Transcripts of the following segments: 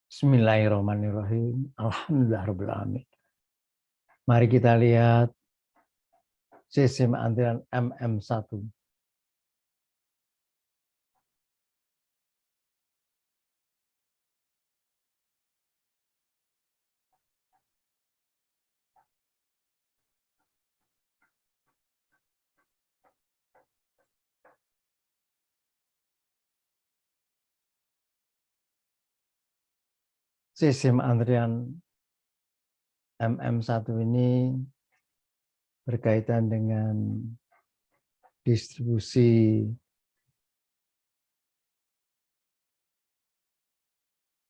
Bismillahirrahmanirrahim. Alhamdulillahirrahmanirrahim. Mari kita lihat sistem antrian MM1. Sistem antrian MM1 ini berkaitan dengan distribusi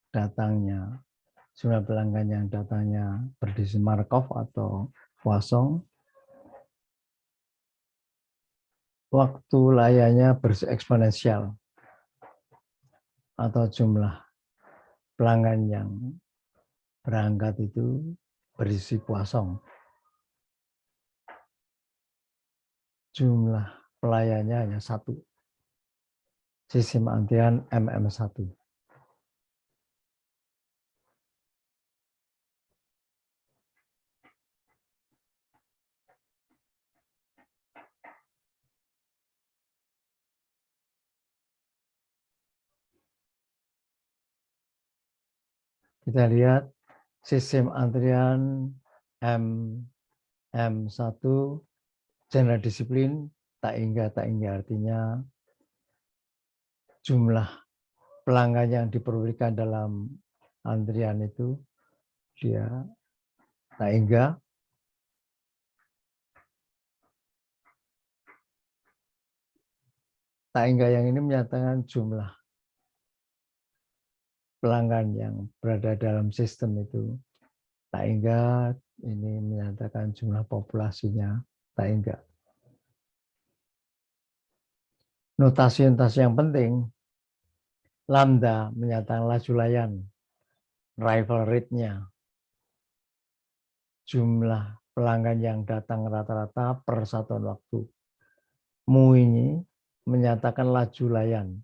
datangnya, jumlah pelanggan yang datangnya berdiri Markov atau Poisson, waktu layarnya bereksponensial atau jumlah pelanggan yang berangkat itu berisi Poisson. Jumlah pelayannya hanya satu. Sistem antrian MM1. Kita lihat sistem antrian MM1 general disiplin tak hingga artinya jumlah pelanggan yang diperbolehkan dalam antrian itu dia tak hingga yang ini menyatakan jumlah pelanggan yang berada dalam sistem itu tak hingga ini menyatakan jumlah populasinya tak hingga. Notasi-notasi yang penting, lambda menyatakan laju layan, arrival rate-nya, jumlah pelanggan yang datang rata-rata per satuan waktu. Mu ini menyatakan laju layan.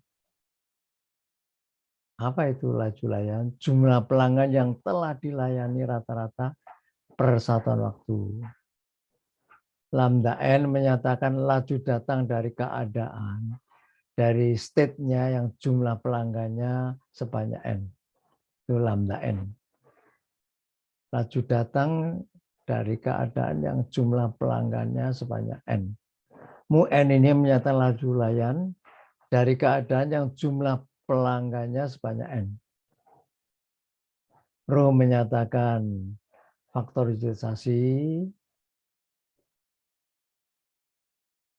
Apa itu laju layan? Jumlah pelanggan yang telah dilayani rata-rata per satuan waktu. Lambda N menyatakan laju datang dari keadaan, dari state-nya yang jumlah pelanggannya sebanyak N. Itu lambda N. Laju datang dari keadaan yang jumlah pelanggannya sebanyak N. Mu N ini menyatakan laju layan dari keadaan yang jumlah pelanggannya sebanyak N. Rho menyatakan faktorisasi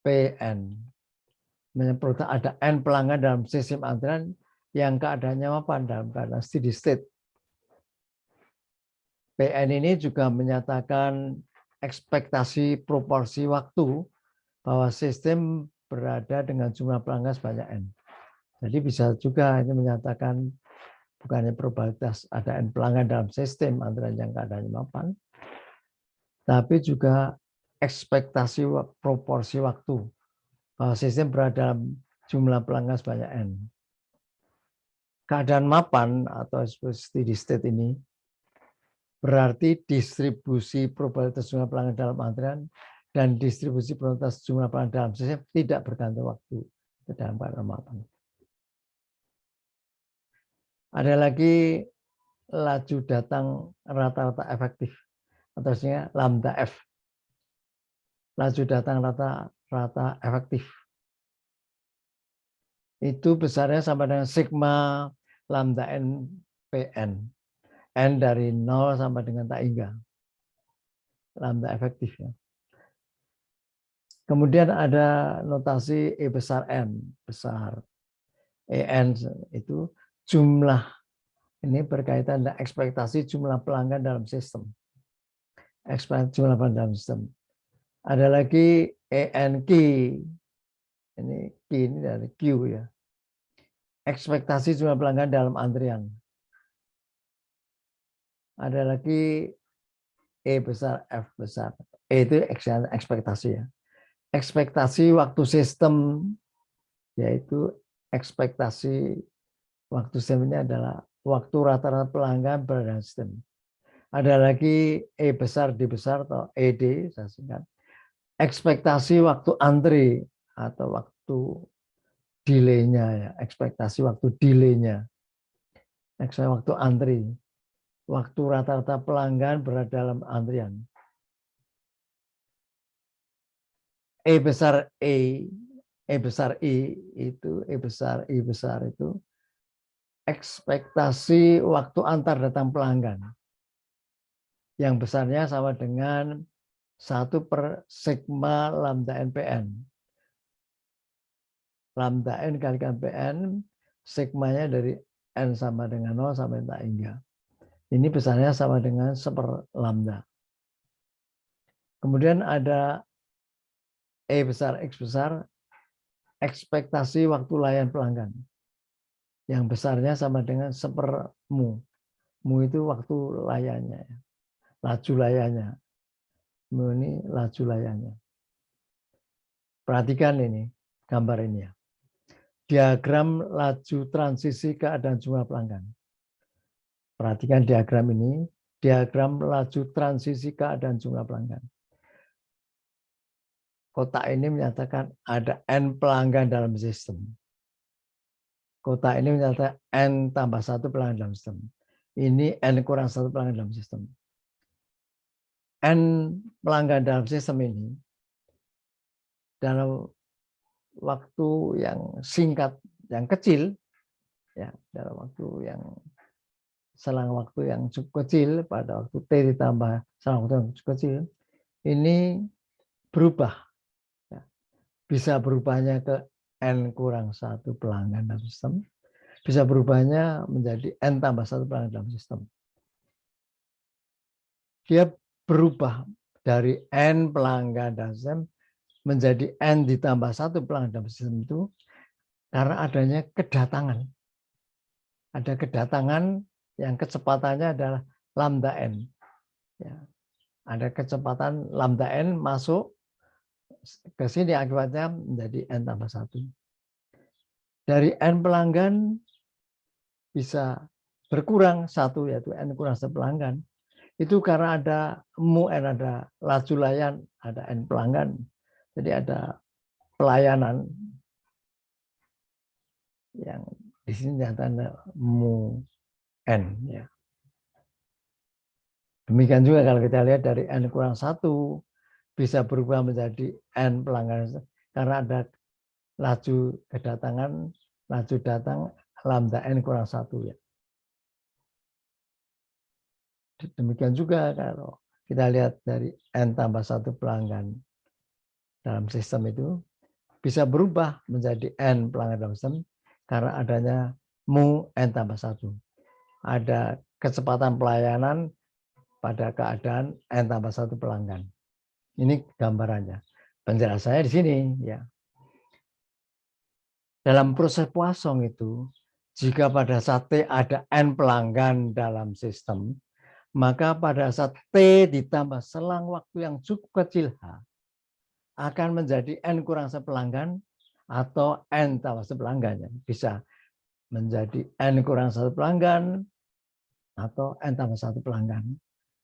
PN. Menyebut ada N pelanggan dalam sistem antrian yang keadaannya apa? Dalam keadaan steady state. PN ini juga menyatakan ekspektasi proporsi waktu bahwa sistem berada dengan jumlah pelanggan sebanyak N. Jadi bisa juga ini menyatakan bukannya probabilitas ada N pelanggan dalam sistem antrian yang keadaannya mapan, tapi juga ekspektasi proporsi waktu bahwa sistem berada dalam jumlah pelanggan sebanyak N. Keadaan mapan atau steady state ini berarti distribusi probabilitas jumlah pelanggan dalam antrian dan distribusi probabilitas jumlah pelanggan dalam sistem tidak bergantung waktu ke dalam keadaan mapan. Ada lagi laju datang rata-rata efektif, atau istilahnya lambda F. Laju datang rata-rata efektif. Itu besarnya sama dengan sigma lambda N PN. N dari 0 sampai dengan tak hingga. Lambda efektif ya. Kemudian ada notasi E besar N, besar. EN itu jumlah, ini berkaitan dengan ekspektasi jumlah pelanggan dalam sistem. Ekspektasi jumlah pelanggan dalam sistem. Ada lagi ENQ, ini Q ini dari Q ya. Ekspektasi jumlah pelanggan dalam antrian. Ada lagi E besar, F besar. E itu ekspektasi ya. Ekspektasi waktu sistem, yaitu ekspektasi waktu sistem ini adalah waktu rata-rata pelanggan berada dalam sistem. Ada lagi E besar, D besar, atau ED, saya singkat. Ekspektasi waktu antri atau waktu delay-nya, ya. Ekspektasi waktu delay-nya. Ekspektasi waktu antri. Waktu rata-rata pelanggan berada dalam antrian. E besar E besar I itu, E besar I besar itu ekspektasi waktu antar datang pelanggan. Yang besarnya sama dengan 1/sigma lambda NPN. Lambda N kalikan PN, sigmanya dari N sama dengan 0 sampai tak hingga. Ini besarnya sama dengan 1/lambda. Kemudian ada E besar X besar, ekspektasi waktu layan pelanggan. Yang besarnya sama dengan 1/mu. Mu itu waktu layannya, laju layannya. Mu ini laju layannya. Perhatikan ini, gambar ini ya. Diagram laju transisi keadaan jumlah pelanggan. Perhatikan diagram ini, diagram laju transisi keadaan jumlah pelanggan. Kotak ini menyatakan ada N pelanggan dalam sistem. Kotak ini menyatakan N tambah 1 pelanggan dalam sistem. Ini N kurang 1 pelanggan dalam sistem. N pelanggan dalam sistem ini dalam waktu yang singkat, yang kecil, ya, dalam waktu yang selang waktu yang cukup kecil, pada waktu T ditambah selang waktu yang cukup kecil, ini berubah. Ya. Bisa berubahnya ke N kurang 1 pelanggan dalam sistem, bisa berubahnya menjadi N tambah 1 pelanggan dalam sistem. Dia berubah dari N pelanggan dalam sistem menjadi N ditambah 1 pelanggan dalam sistem itu karena adanya kedatangan. Ada kedatangan yang kecepatannya adalah lambda N. Ya. Ada kecepatan lambda N masuk ke sini, akibatnya menjadi N tambah 1. Dari N pelanggan bisa berkurang 1, yaitu N kurang 1 pelanggan. Itu karena ada mu N, ada laju layan, ada N pelanggan. Jadi ada pelayanan yang di sini nyatanya mu N. Ya. Demikian juga kalau kita lihat dari N kurang 1 bisa berubah menjadi N pelanggan karena ada laju kedatangan, laju datang lambda N kurang 1. Ya. Demikian juga kalau kita lihat dari N tambah 1 pelanggan dalam sistem itu bisa berubah menjadi N pelanggan dalam sistem karena adanya mu N tambah 1. Ada kecepatan pelayanan pada keadaan N tambah 1 pelanggan. Ini gambarannya. Penjelasannya di sini. Ya. Dalam proses Poisson itu, jika pada saat T ada N pelanggan dalam sistem, maka pada saat T ditambah selang waktu yang cukup kecil H, akan menjadi N kurang 1 pelanggan atau N tambah 1 pelanggan. Bisa menjadi N kurang 1 pelanggan atau N tambah 1 pelanggan.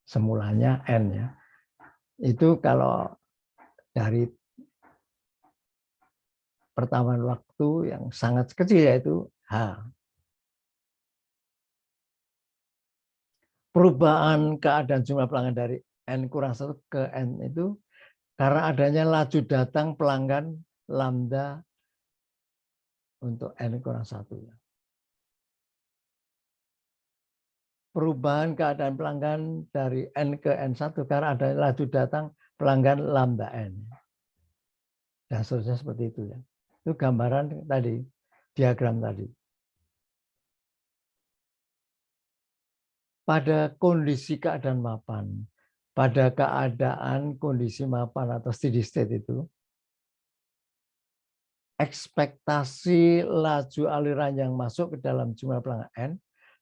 Semulanya N. Ya. Itu kalau dari pertambahan waktu yang sangat kecil, yaitu H. Perubahan keadaan jumlah pelanggan dari N kurang 1 ke N itu karena adanya laju datang pelanggan lambda untuk N kurang 1. Perubahan keadaan pelanggan dari N ke N1 karena adanya laju datang pelanggan lambda N. Dan seterusnya seperti itu. Ya. Itu gambaran tadi, diagram tadi. Pada kondisi keadaan mapan, pada keadaan kondisi mapan atau steady state itu, ekspektasi laju aliran yang masuk ke dalam jumlah pelanggan N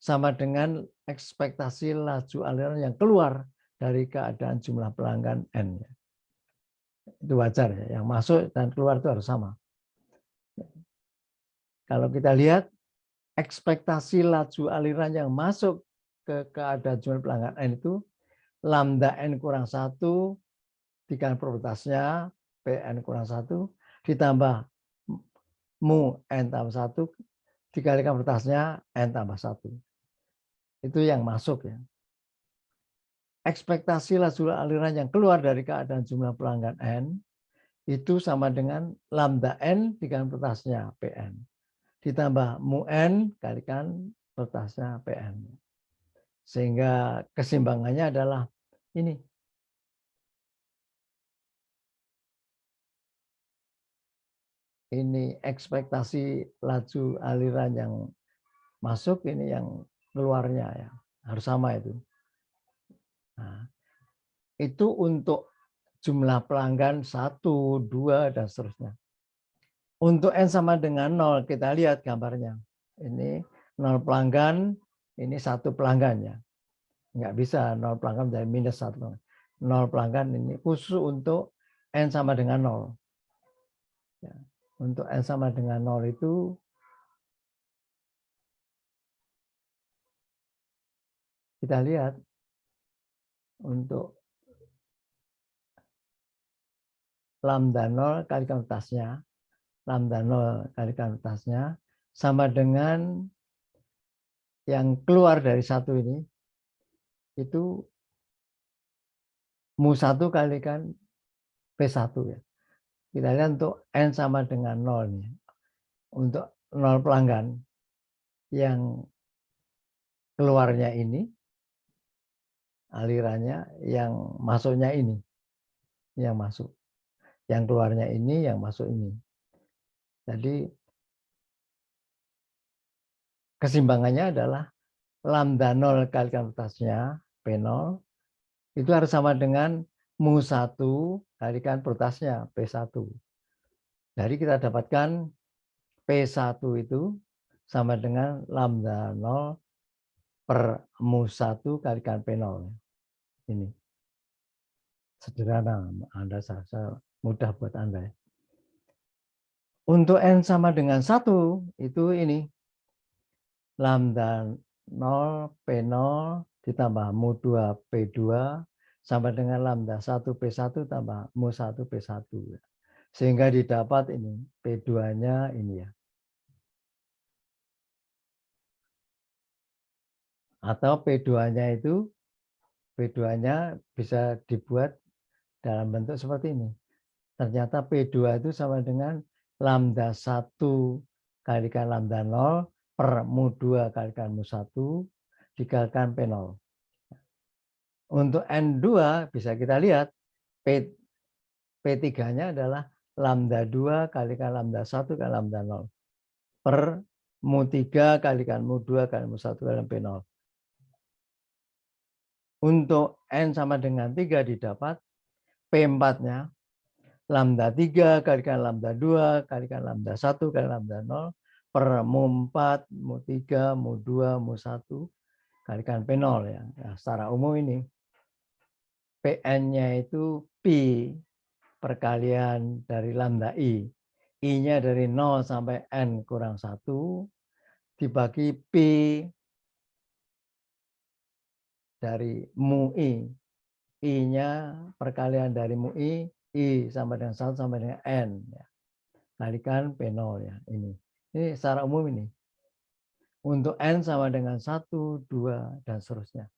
sama dengan ekspektasi laju aliran yang keluar dari keadaan jumlah pelanggan N. Itu wajar ya, yang masuk dan keluar itu harus sama. Kalau kita lihat ekspektasi laju aliran yang masuk ke keadaan jumlah pelanggan N itu lambda N kurang 1 dikali probabilitasnya Pn kurang 1 ditambah mu N tambah 1 dikalikan probabilitasnya N tambah 1. Itu yang masuk ya. Ekspektasi laju aliran yang keluar dari keadaan jumlah pelanggan N itu sama dengan lambda N dikali probabilitasnya Pn. Ditambah mu N kalikan probabilitasnya Pn. Sehingga keseimbangannya adalah ini. Ini ekspektasi laju aliran yang masuk, ini yang keluarnya ya. Harus sama itu. Nah, itu untuk jumlah pelanggan 1, 2, dan seterusnya. Untuk N sama dengan 0, kita lihat gambarnya. Ini 0 pelanggan, ini 1 pelanggan ya. Nggak bisa 0 pelanggan dari minus 1. 0 pelanggan ini khusus untuk N sama dengan 0. Ya. Untuk N sama dengan 0 itu kita lihat untuk lambda 0 kalikan atasnya, lambda 0 kalikan atasnya sama dengan yang keluar dari 1 ini, itu mu 1 kalikan P1 ya. Kita lihat untuk N sama dengan 0 nih. Untuk 0 pelanggan yang keluarnya ini, alirannya, yang masuknya ini, yang masuk. Yang keluarnya ini, yang masuk ini. Jadi keseimbangannya adalah lambda 0 kalikan atasnya P0 itu harus sama dengan mu 1 kalikan produtasnya P1. Jadi kita dapatkan P1 itu sama dengan lambda 0 per mu 1 kalikan P0. Ini sederhana, Anda saya mudah buat Anda. Untuk N sama dengan 1 itu ini lambda 0 P0 ditambah mu 2 P2 sama dengan lambda 1 P1 tambah mu 1 P1. Sehingga didapat ini P2-nya ini ya. Atau P2-nya itu, P2-nya bisa dibuat dalam bentuk seperti ini. Ternyata P2 itu sama dengan lambda 1 kalikan lambda 0 per mu 2 kalikan mu 1 dikalikan P0. Untuk N2 bisa kita lihat P3-nya adalah lambda 2 kalikan lambda 1 kali lambda 0 per mu 3 kalikan mu 2 kali mu 1 kalikan P0. Untuk N sama dengan 3 didapat P4-nya lambda 3 kalikan lambda 2 kalikan lambda 1 kali lambda 0 per mu 4, mu 3, mu 2, mu 1 kalikan P0 ya. Nah, secara umum ini Pn-nya itu pi perkalian dari lambda i. I-nya dari 0 sampai n kurang 1 dibagi pi dari mu i. I-nya perkalian dari mu i sama dengan 1 sampai dengan n. Ya. Kalikan P0 ya. Ini secara umum ini. Untuk n sama dengan 1, 2, dan seterusnya.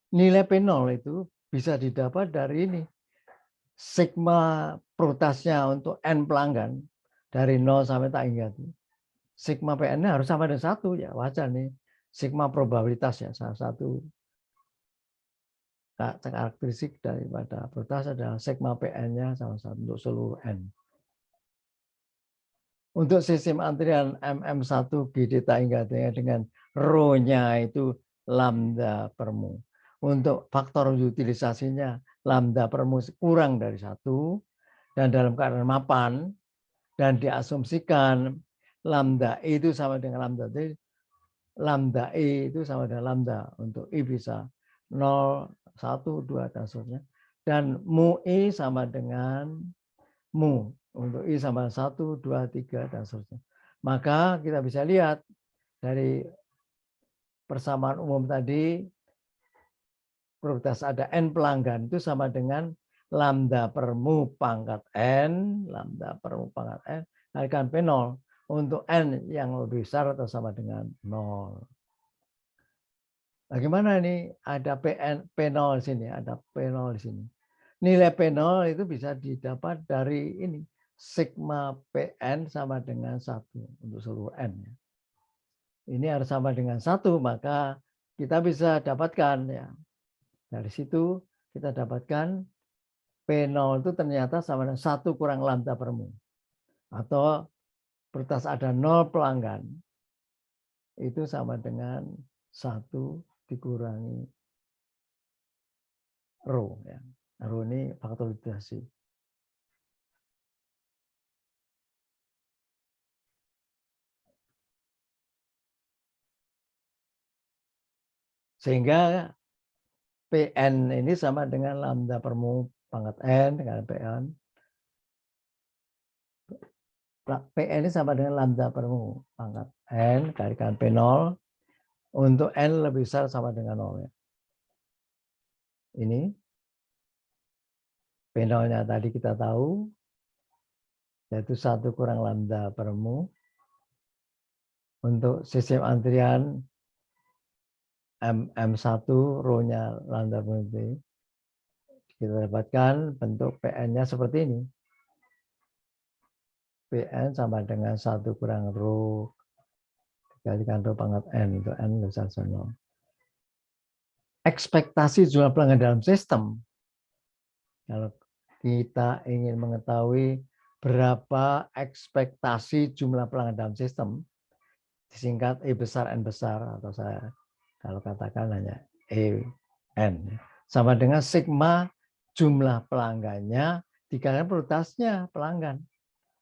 Nilai P0 itu bisa didapat dari ini. Sigma produtasnya untuk N pelanggan dari 0 sampai tak hingga itu. Sigma PN-nya harus sama dengan 1 ya, wajar nih. Sigma probabilitas ya, salah satu karakteristik daripada produtas adalah sigma PN-nya sama 1 untuk seluruh N. Untuk sistem antrian MM1 GD tak hingga dengan rho-nya itu lambda per mu. Untuk faktor utilisasinya lambda per mu kurang dari 1 dan dalam keadaan mapan dan diasumsikan lambda E itu sama dengan lambda T, lambda E itu sama dengan lambda untuk I bisa 0, 1, 2 dan seterusnya. Dan mu E sama dengan mu Untuk I sama 1, 2, 3, dan seterusnya. Maka kita bisa lihat dari persamaan umum tadi, probabilitas ada N pelanggan itu sama dengan lambda per mu pangkat N, lambda per mu pangkat N, kalikan P0 untuk N yang lebih besar atau sama dengan 0. Bagaimana ini? Ada P0 di sini, ada P0 di sini. Nilai P0 itu bisa didapat dari ini. Sigma Pn sama dengan 1 untuk seluruh N. Ini harus sama dengan 1, maka kita bisa dapatkan ya. Dari situ kita dapatkan P0 itu ternyata sama dengan 1 kurang lambda per mu. Atau probabilitas ada 0 pelanggan itu sama dengan 1 dikurangi rho. Ya. Rho ini faktorisasi. Sehingga Pn ini sama dengan lambda per mu pangkat N dengan Pn. Pn ini sama dengan lambda per mu pangkat N kalikan P0 untuk N lebih besar sama dengan 0. Ya. Ini P0-nya tadi kita tahu, yaitu 1 kurang lambda per mu. Untuk sistem antrian M1, rho-nya lambda per mu. Kita dapatkan bentuk Pn-nya seperti ini. Pn sama dengan 1 kurang rho dikalikan rho pangkat N untuk N lebih besar dari 0. Ekspektasi jumlah pelanggan dalam sistem. Kalau kita ingin mengetahui berapa ekspektasi jumlah pelanggan dalam sistem, disingkat E besar N besar, atau saya kalau katakan hanya EN, sama dengan sigma jumlah pelanggannya dikalikan probabilitasnya pelanggan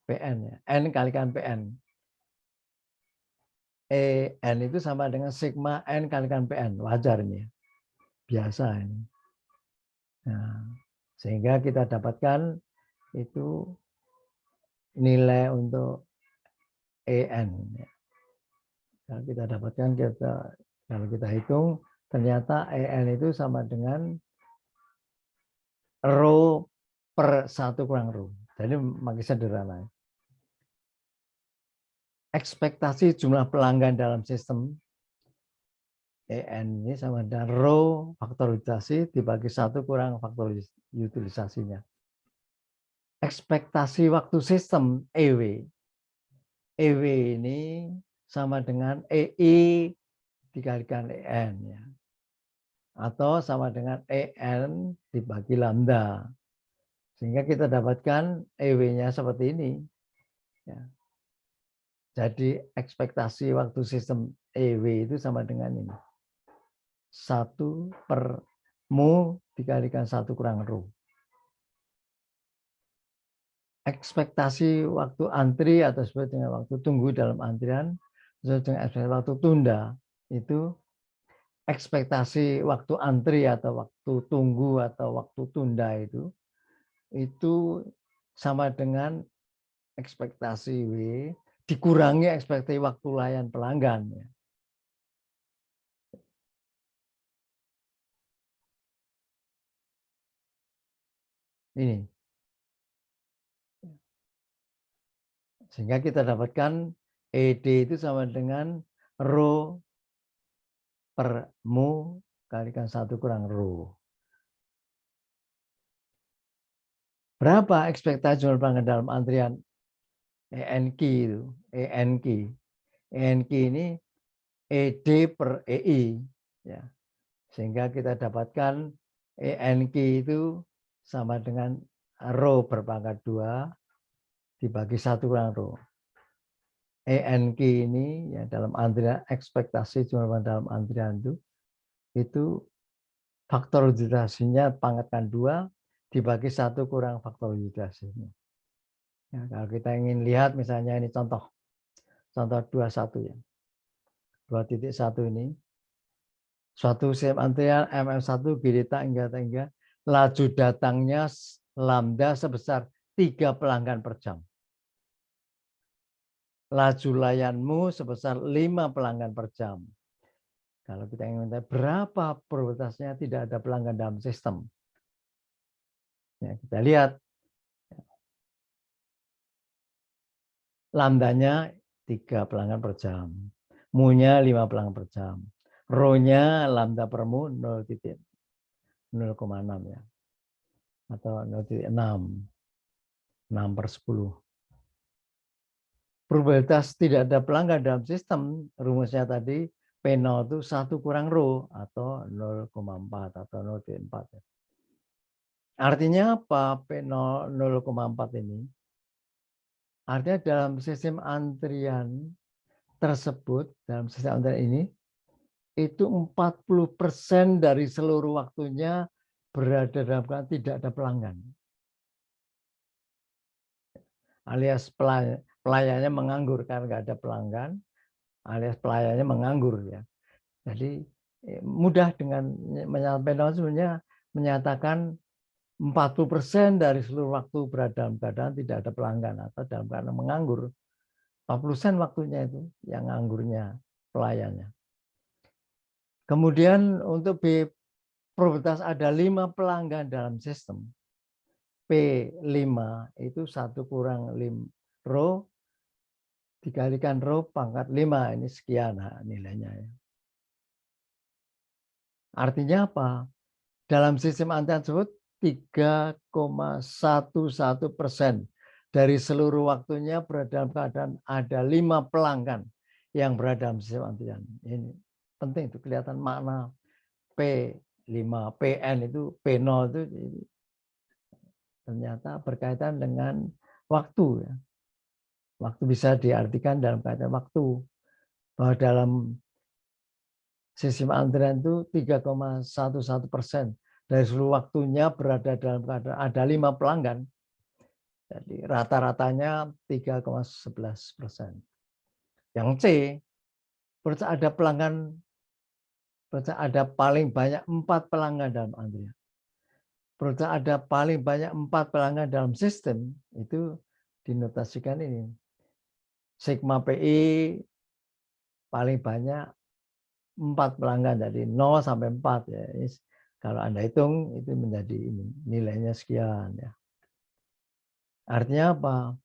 PN, ya. N kalikan PN. EN itu sama dengan sigma N kalikan PN, wajar ini, biasa ini. Nah, sehingga kita dapatkan itu nilai untuk EN. Kalau kita dapatkan, kalau kita hitung, ternyata EN itu sama dengan rho per 1 kurang rho. Jadi makin sederhana. Ekspektasi jumlah pelanggan dalam sistem EN ini sama dengan rho faktor utilisasi dibagi 1 kurang faktor utilisasinya. Ekspektasi waktu sistem EW. EW ini sama dengan EI dikalikan EN. Ya. Atau sama dengan EN dibagi lambda. Sehingga kita dapatkan EW-nya seperti ini. Ya. Jadi ekspektasi waktu sistem EW itu sama dengan ini. 1 per mu dikalikan 1 kurang rho. Ekspektasi waktu antri atau sesuai dengan waktu tunggu dalam antrian, sesuai dengan ekspektasi waktu tunda, itu ekspektasi waktu antri atau waktu tunggu atau waktu tunda itu sama dengan ekspektasi W dikurangi ekspektasi waktu layan pelanggan. Ini. Sehingga kita dapatkan ED itu sama dengan rho per mu kalikan 1 kurang rho. Berapa ekspektasi jumlah pelanggan dalam antrian ENQ itu? ENQ. ENQ ini ED per EI. Ya. Sehingga kita dapatkan ENQ itu sama dengan rho berpangkat 2 dibagi 1 kurang rho. ENQ ini ya dalam antrian ekspektasi jumlah dalam antrian itu faktor utilisasinya pangkatkan 2 dibagi 1 kurang faktor utilisasinya. Ya, kalau kita ingin lihat misalnya ini contoh 21 ya. 2.1 ini suatu sistem antrian MM1 hingga laju datangnya lambda sebesar 3 pelanggan per jam. Laju layanmu sebesar 5 pelanggan per jam. Kalau kita ingin tahu berapa probabilitasnya tidak ada pelanggan dalam sistem. Ya, kita lihat. Lambdanya 3 pelanggan per jam. Mu-nya 5 pelanggan per jam. Rho-nya lambda per mu 0,6 ya. Atau 0,6. 6/10. Probabilitas tidak ada pelanggan dalam sistem, rumusnya tadi P0 itu 1 kurang rho atau 0,4 atau 0,4. Artinya apa P0 0,4 ini? Artinya dalam sistem antrian tersebut, dalam sistem antrian ini, itu 40% dari seluruh waktunya berada dalam keadaan tidak ada pelanggan. Alias pelayannya menganggur karena nggak ada pelanggan, alias pelayannya menganggur ya. Jadi mudah dengan menyampaikan sebenarnya menyatakan 40% dari seluruh waktu berada dalam keadaan tidak ada pelanggan atau dalam keadaan menganggur. 40% waktunya itu yang nganggurnya pelayannya. Kemudian untuk B, probabilitas ada 5 pelanggan dalam sistem. P5 itu 1 kurang 5 rho dikalikan rho pangkat 5, ini sekian nilainya. Artinya apa? Dalam sistem antrian tersebut 3,11% dari seluruh waktunya berada dalam keadaan ada 5 pelanggan yang berada dalam sistem antrian. Ini penting itu kelihatan makna P5, PN itu P0 itu ternyata berkaitan dengan waktu ya. Waktu bisa diartikan dalam kaitan waktu. Bahwa dalam sistem antrian itu 3,11% dari seluruh waktunya berada dalam keadaan ada 5 pelanggan. Jadi rata-ratanya 3,11%. Yang C, ada pelanggan, ada paling banyak 4 pelanggan dalam antrian. Ada paling banyak 4 pelanggan dalam sistem, itu dinotasikan ini. Sigma PI paling banyak 4 pelanggan, dari 0 sampai 4 ya. Kalau Anda hitung itu menjadi ini, nilainya sekian ya. Artinya apa?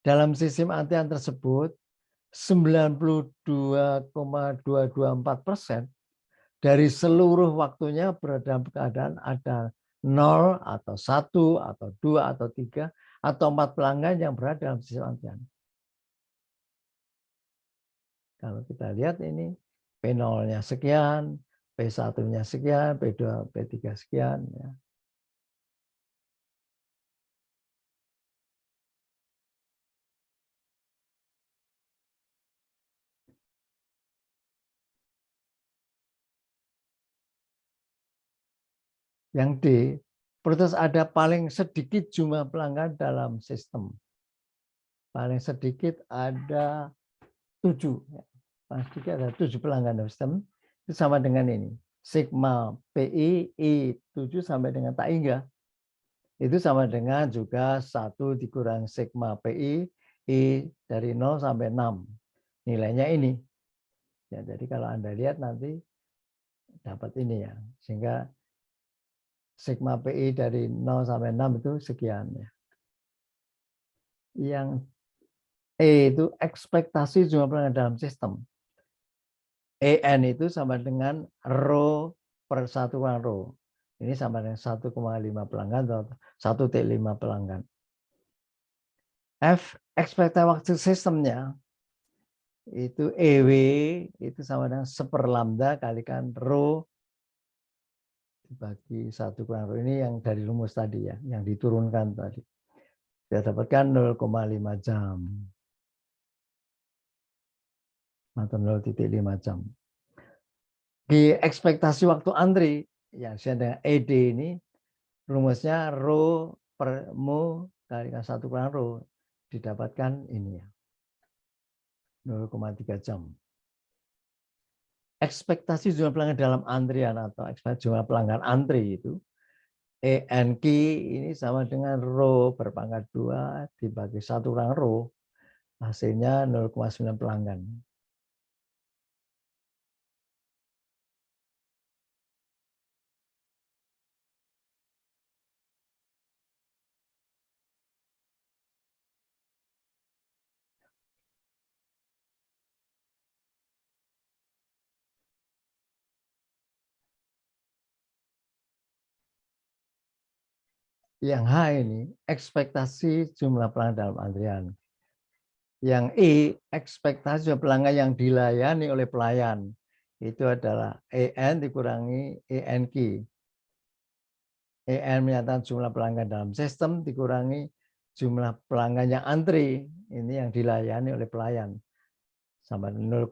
Dalam sistem antrian tersebut 92,224% dari seluruh waktunya berada dalam keadaan ada 0 atau 1 atau 2 atau 3 atau 4 pelanggan yang berada dalam sistem antrian. Kalau kita lihat ini P0-nya sekian, P1-nya sekian, P2, P3 sekian ya. Yang D, terus ada paling sedikit jumlah pelanggan dalam sistem. Paling sedikit ada 7. Paling sedikit ada 7 pelanggan dalam sistem. Itu sama dengan ini. Sigma PI, I7 sampai dengan tak hingga. Itu sama dengan juga 1 dikurang sigma PI, I dari 0 sampai 6. Nilainya ini. Ya, jadi kalau Anda lihat nanti dapat ini ya. Sehingga sigma PI dari 0 sampai 6 itu sekian ya. Yang E itu ekspektasi jumlah pelanggan dalam sistem. EN itu sama dengan rho per 1 kurang rho. Ini sama dengan 1,5 pelanggan atau 1,5 pelanggan. F, ekspektasi waktu sistemnya, itu EW itu sama dengan 1 lambda kalikan rho dibagi 1 kurang rho. Ini yang dari rumus tadi ya, yang diturunkan tadi. Kita dapatkan 0,5 jam. Atau 0,5 jam. Di ekspektasi waktu antri, yang saya dengan ED ini, rumusnya rho per mu kalikan 1 kurang rho, didapatkan ini ya, 0,3 jam. Ekspektasi jumlah pelanggan dalam antrian atau ekspektasi jumlah pelanggan antri itu ENQ ini sama dengan rho berpangkat 2 dibagi 1 kurang rho, hasilnya 0,9 pelanggan. Yang H ini ekspektasi jumlah pelanggan dalam antrian. Yang I, ekspektasi jumlah pelanggan yang dilayani oleh pelayan. Itu adalah EN dikurangi ENQ. EN menyatakan jumlah pelanggan dalam sistem dikurangi jumlah pelanggan yang antri. Ini yang dilayani oleh pelayan. Sama 0,6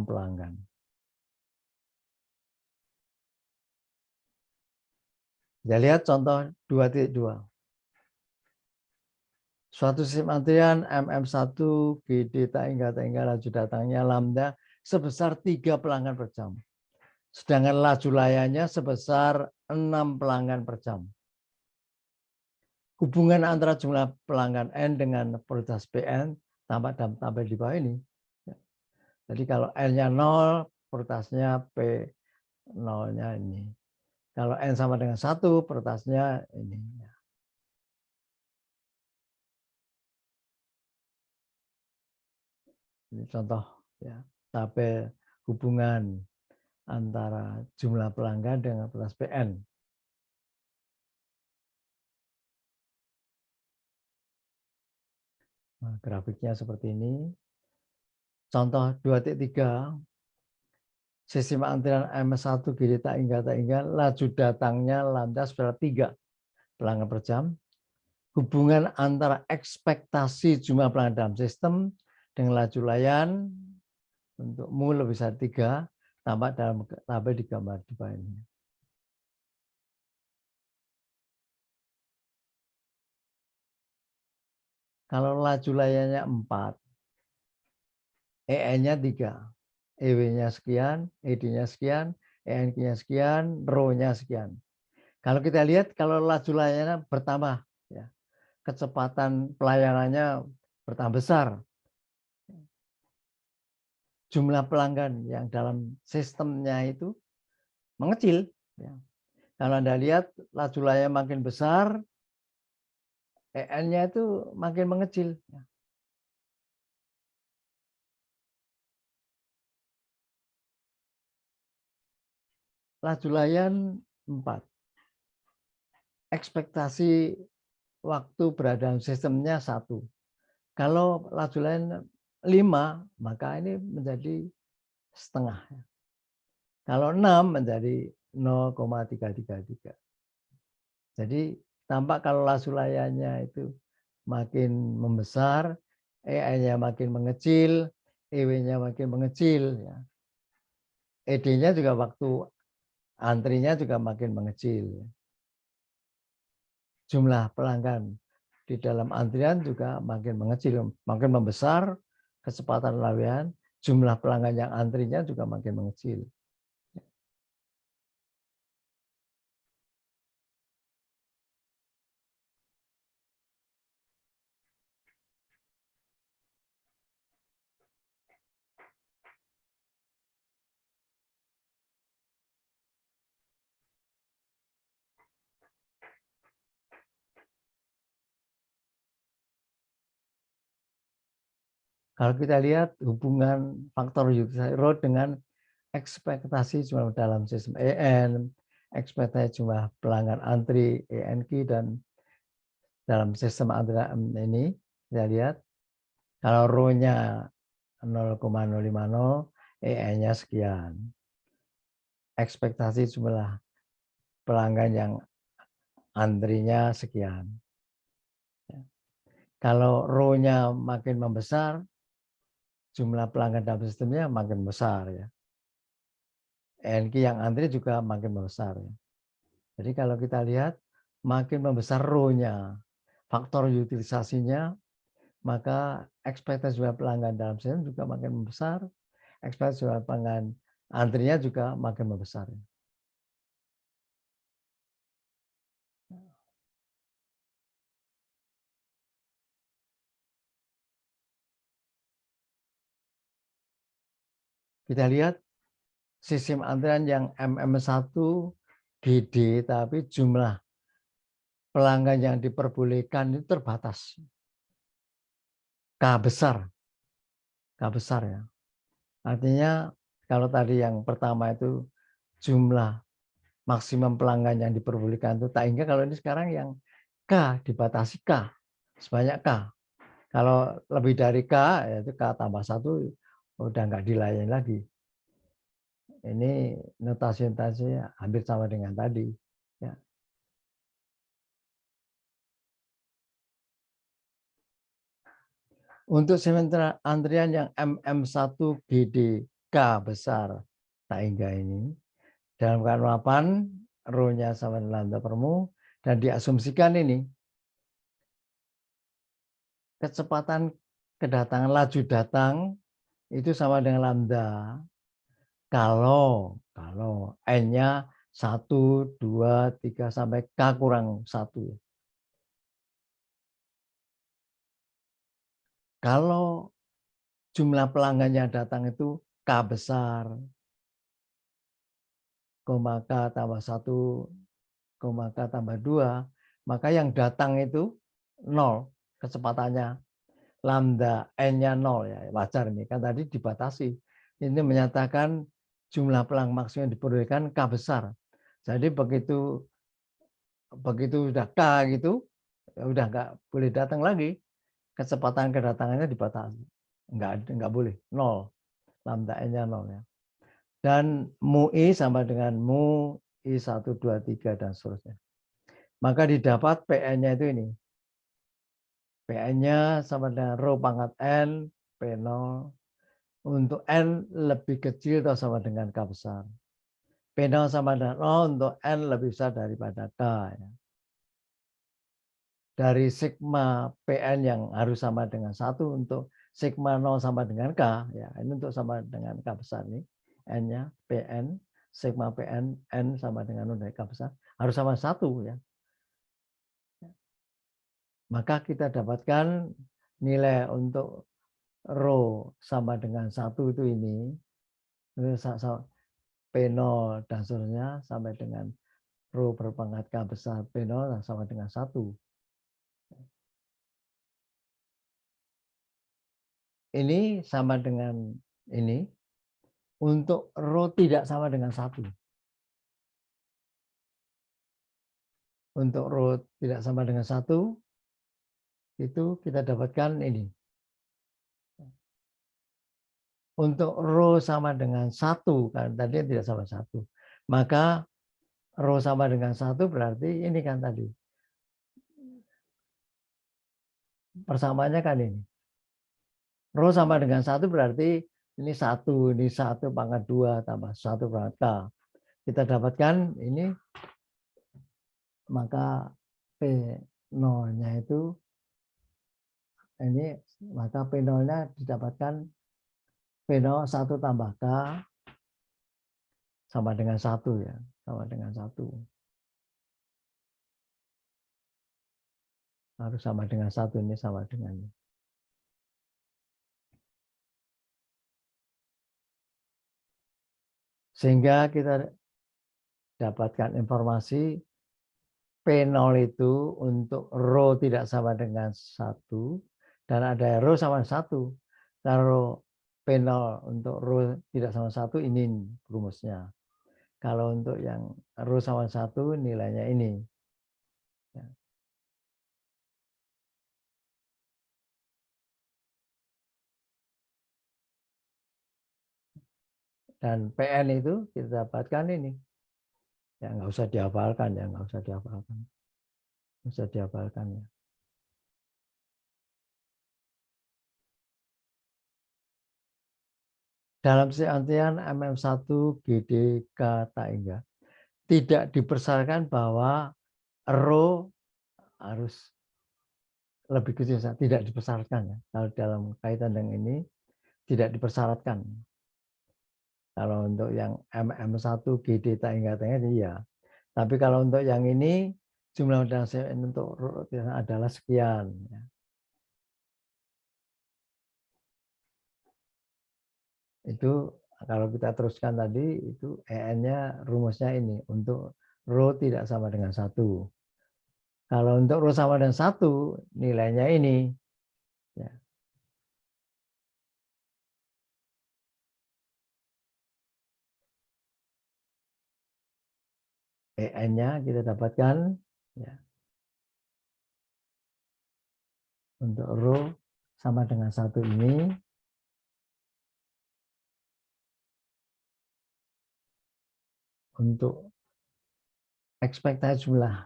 pelanggan. Kita lihat contoh 2.2. Suatu sistem antrian MM1 GD tak hingga laju datangnya lambda sebesar 3 pelanggan per jam. Sedangkan laju layanya sebesar 6 pelanggan per jam. Hubungan antara jumlah pelanggan N dengan prioritas PN tampak dalam tabel di bawah ini. Jadi kalau N-nya 0, prioritasnya P0-nya ini. Kalau N sama dengan 1, prioritasnya ini. Ini contoh ya, tabel hubungan antara jumlah pelanggan dengan prioritas PN. Nah, grafiknya seperti ini. Contoh 2.3, sistem antrian M1 GD tak hingga laju datangnya lambda sebesar 3 pelanggan per jam. Hubungan antara ekspektasi jumlah pelanggan dalam sistem dengan laju layan untuk mu lebih besar 3 tampak dalam tabel di gambar di bawah ini. Kalau laju layannya 4, EN-nya 3, EW-nya sekian, ED-nya sekian, ENQ-nya sekian, rho-nya sekian. Kalau kita lihat kalau laju layannya bertambah, ya, kecepatan pelayanannya bertambah besar, jumlah pelanggan yang dalam sistemnya itu mengecil. Ya. Kalau Anda lihat laju layar makin besar, EN-nya itu makin mengecil. Laju layan 4. Ekspektasi waktu berada dalam sistemnya 1. Kalau laju layan 5, maka ini menjadi setengah. Kalau 6 menjadi 0,333. Jadi tampak kalau laju layarnya itu makin membesar, EI-nya makin mengecil, EW-nya makin mengecil. Ya. ED-nya juga waktu antrinya juga makin mengecil. Ya. Jumlah pelanggan di dalam antrian juga makin mengecil, makin membesar, kecepatan layan, jumlah pelanggan yang antrinya juga makin mengecil. Kalau kita lihat hubungan faktor utilisasi road dengan ekspektasi jumlah dalam sistem EN, ekspektasi jumlah pelanggan antri ENQ, dan dalam sistem antrian ini, kita lihat kalau rho-nya 0,050, EN-nya sekian. Ekspektasi jumlah pelanggan yang antrinya sekian. Kalau rho-nya makin membesar, jumlah pelanggan dalam sistemnya makin besar ya. ENQ yang antri juga makin membesar ya. Jadi kalau kita lihat makin membesar rho-nya, faktor utilisasinya, maka ekspektasi jumlah pelanggan dalam sistem juga makin membesar, ekspektasi jumlah pelanggan antrinya juga makin membesar. Kita lihat sistem antrian yang MM1 GD, tapi jumlah pelanggan yang diperbolehkan itu terbatas. K besar ya. Artinya kalau tadi yang pertama itu jumlah maksimum pelanggan yang diperbolehkan itu tak, hingga kalau ini sekarang yang K dibatasi K sebanyak K. Kalau lebih dari K, yaitu K tambah 1, udah nggak dilayani lagi. Ini notasi-notasinya hampir sama dengan tadi. Ya. Untuk sementara antrian yang MM1 GDK besar tak hingga ini, dalam keadaan mapan, rho-nya sama dengan lambda per mu, dan diasumsikan ini kecepatan kedatangan laju datang itu sama dengan lambda kalau n-nya 1, 2, 3 sampai k kurang 1. Kalau jumlah pelanggan yang datang itu k besar, k tambah 1, k tambah 2, maka yang datang itu 0 kecepatannya. Lambda n-nya 0 ya, wajar ini kan tadi dibatasi. Ini menyatakan jumlah pelanggan maksimum yang diperbolehkan k besar. Jadi begitu udah k gitu, ya udah nggak boleh datang lagi. Kecepatan kedatangannya dibatasi. Nggak boleh, 0. Lambda n-nya 0 ya. Dan mu i sama dengan mu i 1, 2, 3 dan seterusnya. Maka didapat Pn-nya itu ini. Pn-nya sama dengan rho pangkat n P0 untuk n lebih kecil atau sama dengan k besar. P0 sama dengan 0 untuk n lebih besar daripada k. Ya. Dari sigma Pn yang harus sama dengan 1 untuk sigma 0 sama dengan k. Ya, ini untuk sama dengan k besar nih. N-nya Pn, sigma Pn, n sama dengan 0 dari k besar. Harus sama 1 ya. Maka kita dapatkan nilai untuk rho sama dengan 1 itu ini. P0 dan seterusnya sampai dengan rho berpangkat k besar P0 sama dengan 1. Ini sama dengan ini. Untuk rho tidak sama dengan 1. Untuk rho tidak sama dengan 1, itu kita dapatkan ini. Untuk rho sama dengan 1, kan tadi tidak sama 1. Maka rho sama dengan 1 berarti ini kan tadi. Persamaannya kan ini. Rho sama dengan 1 berarti ini 1 pangkat 2 tambah 1 pangkat k. Kita dapatkan ini, maka P0-nya itu ini, maka P0-nya didapatkan P0 1 tambah k sama dengan 1 ya, sama dengan 1. Harus sama dengan 1, ini sama dengan ini. Sehingga kita dapatkan informasi P0 itu untuk rho tidak sama dengan 1 dan ada rho sama 1. Kalau P0 untuk rho tidak sama 1 ini rumusnya. Kalau untuk yang rho sama 1 nilainya ini. Dan PN itu kita dapatkan ini. Ya nggak usah dihafalkan ya, nggak usah dihafalkan. Nggak usah dihafalkan ya. Dalam antrian MM1 GDK tak hingga tidak dipersyaratkan bahwa rho harus lebih kecil, tidak dipersyaratkan ya. Kalau dalam kaitan dengan ini tidak dipersyaratkan. Kalau untuk yang MM1 GD tak hingga iya. Tapi kalau untuk yang ini jumlah untuk rho adalah sekian. Ya. Itu kalau kita teruskan tadi itu EN-nya rumusnya ini untuk rho tidak sama dengan 1. Kalau untuk rho sama dengan 1 nilainya ini. Ya. EN-nya kita dapatkan ya, untuk rho sama dengan 1 ini untuk ekspektasi jumlah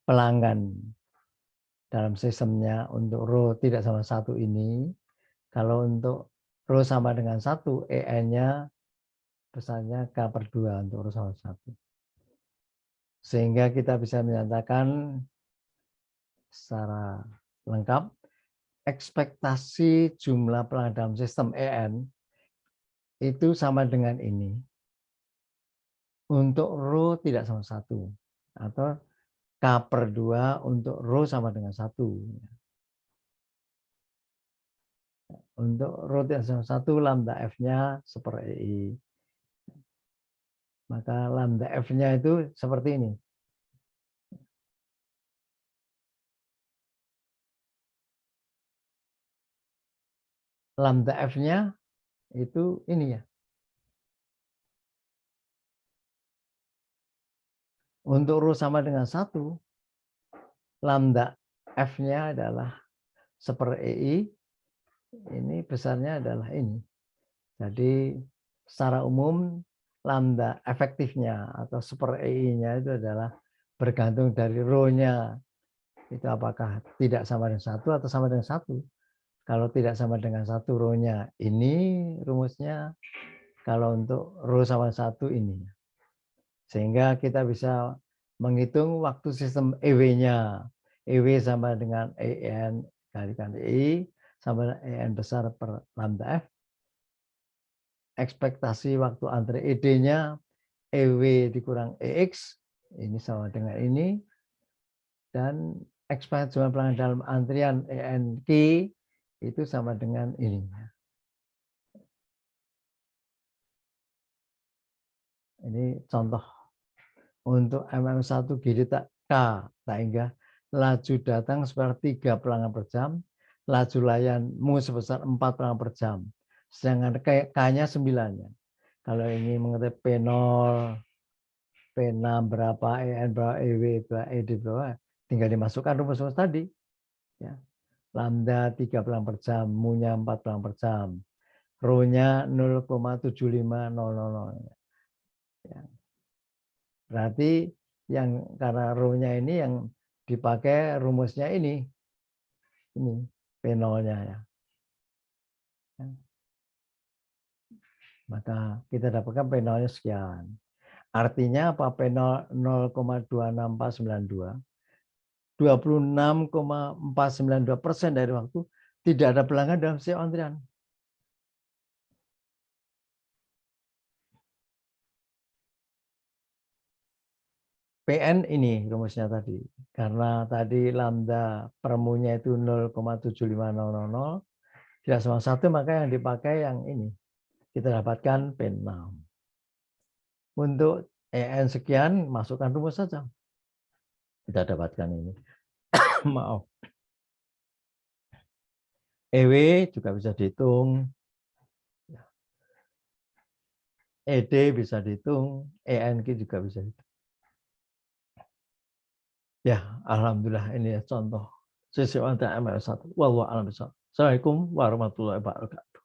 pelanggan dalam sistemnya untuk rho tidak sama 1 ini, kalau untuk rho sama dengan 1, EN-nya besarnya K/2 untuk rho sama 1. Sehingga kita bisa menyatakan secara lengkap ekspektasi jumlah pelanggan dalam sistem EN itu sama dengan ini untuk rho tidak sama 1 atau K/2 untuk rho sama dengan 1. Untuk rho tidak sama 1 lambda F-nya /EI. Maka lambda F-nya itu seperti ini. Lambda F-nya itu ini ya. Untuk rho sama dengan 1, lambda F-nya adalah /EI. Ini besarnya adalah ini. Jadi secara umum lambda efektifnya atau /EI-nya itu adalah bergantung dari rho-nya. Itu apakah tidak sama dengan 1 atau sama dengan 1. Kalau tidak sama dengan 1 rho-nya ini rumusnya. Kalau untuk rho sama 1 ini. Sehingga kita bisa menghitung waktu sistem EW-nya. EW sama dengan EN kalikan EI sama dengan EN besar per lambda F. Ekspektasi waktu antara ED-nya EW dikurang EX, ini sama dengan ini. Dan ekspektasi jumlah pelanggan dalam antrian ENQ itu sama dengan ini. Ini contoh untuk MM1 GD K sehingga laju datang seperti 3 pelanggan per jam, laju layanmu sebesar 4 pelanggan per jam, sedangkan K-nya 9. Kalau ini mengerti P0, P6 berapa, EN berapa, EW berapa, ED berapa, tinggal dimasukkan rumus-rumus tadi. Ya. Lambda 3 pelanggan per jam, mu-nya 4 pelanggan per jam, rho-nya 0,75000. Ya. Berarti yang karena rho-nya ini yang dipakai rumusnya ini P0-nya ya. Maka kita dapatkan P0-nya sekian. Artinya apa? P0 0,26492. 26,492% dari waktu tidak ada pelanggan dalam sistem antrian. PN ini rumusnya tadi. Karena tadi lambda permunya itu 0,75000, tidak sama 1, maka yang dipakai yang ini. Kita dapatkan P6. Untuk EN sekian, masukkan rumus saja. Kita dapatkan ini. Maaf. EW juga bisa dihitung. ED bisa dihitung. ENQ juga bisa dihitung. Ya, alhamdulillah ini ya contoh sistem antrian ML1. Wallahu a'lam bishawab. Assalamualaikum warahmatullahi wabarakatuh.